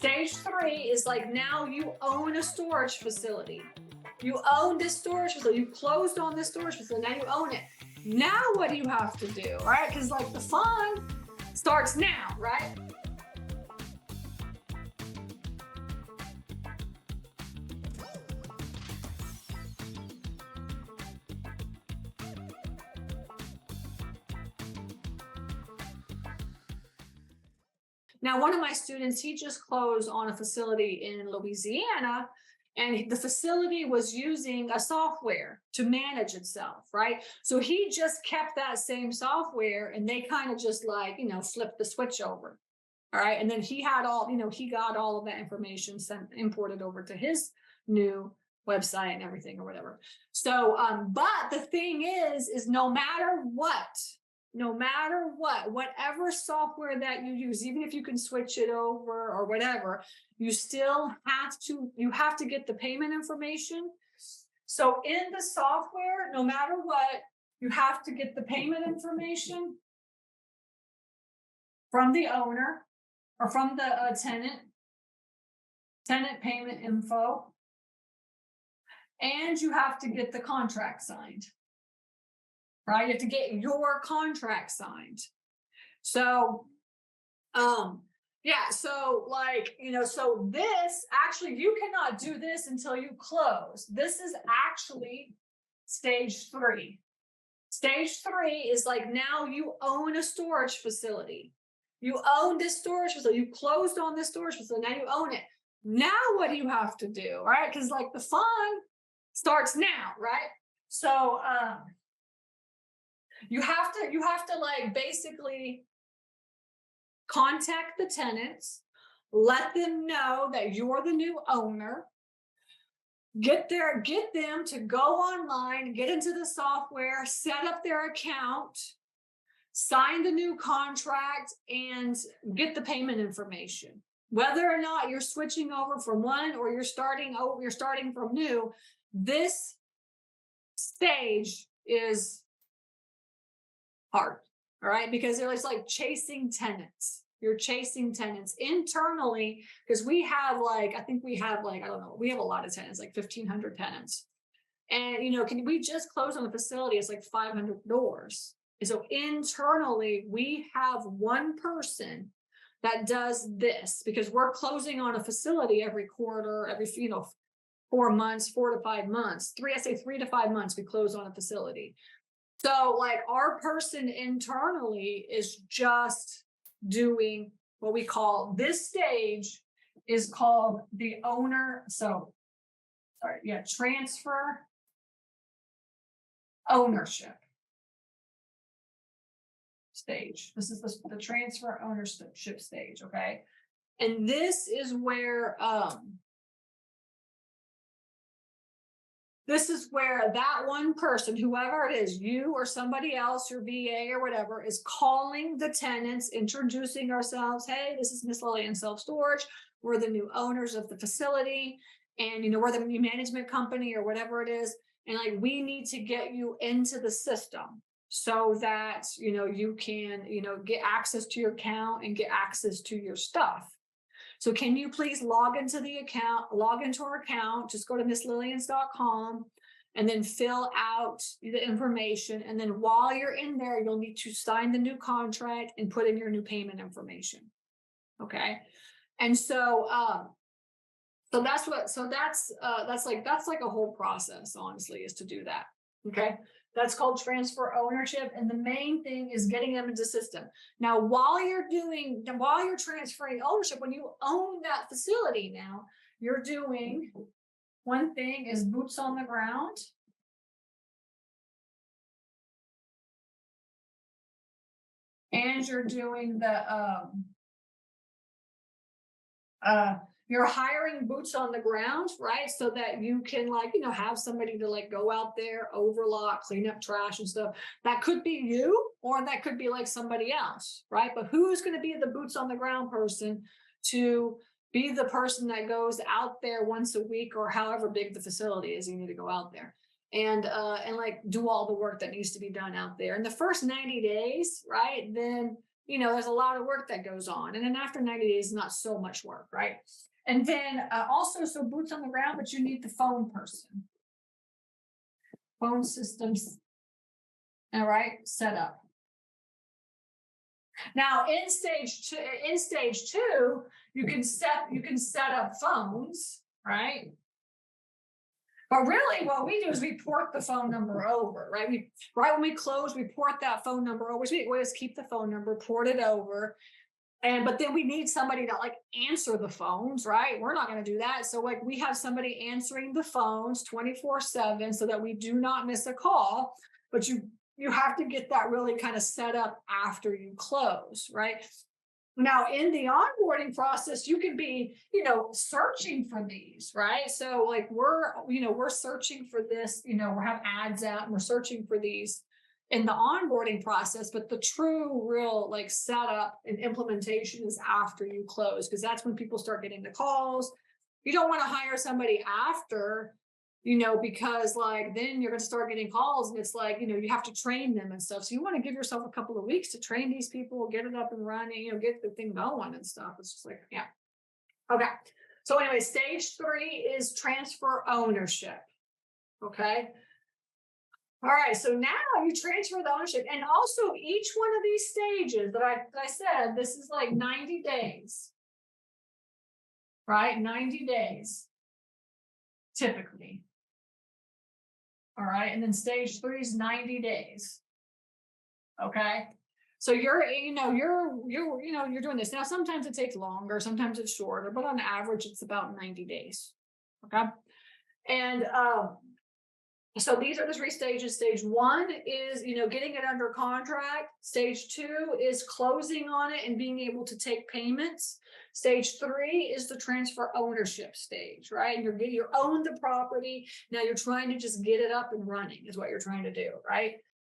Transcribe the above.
Stage 3 is like now you own a storage facility. You own this storage facility. You closed on this storage facility. Now you own it. Now what do you have to do, right? Because like the fun starts now, right? Now, one of my students, he just closed on a facility in Louisiana, and the facility was using a software to manage itself, right? So he just kept that same software and they kind of just like, flipped the switch over. All right. And then he had all, he got all of that information imported over to his new website and everything or whatever. So, but the thing is no matter what, whatever software that you use, even if you can switch it over or whatever, you still have to get the payment information. So in the software, no matter what, you have to get the payment information from the owner or from the tenant payment info, and you have to get the contract signed. Right? You have to get your contract signed. So, yeah, so like, so this actually, you cannot do this until you close. This is actually stage 3. Stage 3 is like now you own a storage facility. You own this storage facility. You closed on this storage facility. Now you own it. Now what do you have to do? Right? Because like the fun starts now, right? So, you have to like basically contact the tenants, let them know that you're the new owner, get them to go online, get into the software, set up their account, sign the new contract, and get the payment information. Whether or not you're switching over from one or you're starting from new, this stage is hard, all right? Because it's like chasing tenants. You're chasing tenants internally because we have like, I think we have like, I don't know, we have a lot of tenants, like 1,500 tenants. And, we just close on the facility? It's like 500 doors. And so internally, we have one person that does this because we're closing on a facility every quarter, every, 4 months, 4 to 5 months, 3 to 5 months, we close on a facility. So like our person internally is just doing what we call, this stage is called the owner. Transfer ownership stage. This is the transfer ownership stage. Okay. And this is where, that one person, whoever it is, you or somebody else, your VA or whatever, is calling the tenants, introducing ourselves. Hey, this is Miss Lillian Self-Storage. We're the new owners of the facility. And, we're the new management company or whatever it is. And like, we need to get you into the system so that, you can, get access to your account and get access to your stuff. So can you please log into our account, just go to misslillians.com and then fill out the information. And then while you're in there, you'll need to sign the new contract and put in your new payment information. Okay. And so, that's like a whole process, honestly, is to do that. Okay. That's called transfer ownership. And the main thing is getting them into the system. Now, while you're transferring ownership, when you own that facility now, you're doing one thing is boots on the ground. And you're doing you're hiring boots on the ground, right? So that you can have somebody to go out there, overlock, clean up trash and stuff. That could be you, or that could be like somebody else, right? But who's going to be the boots on the ground person to be the person that goes out there once a week or however big the facility is, you need to go out there and do all the work that needs to be done out there. In the first 90 days, right? Then there's a lot of work that goes on. And then after 90 days, not so much work, right? And then also, so boots on the ground, but you need the phone person. Phone systems, all right, set up. Now in stage two, you can set up phones, right? But really what we do is we port the phone number over, right? Right when we close, we port that phone number over. So we always keep the phone number, port it over. But then we need somebody to like answer the phones, right? We're not going to do that. So like we have somebody answering the phones 24/7 so that we do not miss a call. But you have to get that really kind of set up after you close, right? Now in the onboarding process, you can be, searching for these, right? So like we're searching for this, we have ads out and we're searching for these in the onboarding process, but the true real like setup and implementation is after you close, because that's when people start getting the calls. You don't want to hire somebody after, because like then you're going to start getting calls and it's like, you have to train them and stuff. So you want to give yourself a couple of weeks to train these people, get it up and running, get the thing going and stuff. It's just like, yeah. Okay. So anyway, stage 3 is transfer ownership. Okay. All right, so now you transfer the ownership, and also each one of these stages that I said, this is like 90 days, right? 90 days, typically. All right, and then stage 3 is 90 days. Okay, so you're doing this now. Sometimes it takes longer, sometimes it's shorter, but on average, it's about 90 days. Okay, and so these are the 3 stages. Stage 1 is, getting it under contract. Stage 2 is closing on it and being able to take payments. Stage 3 is the transfer ownership stage, right? And you own the property. Now you're trying to just get it up and running is what you're trying to do, right?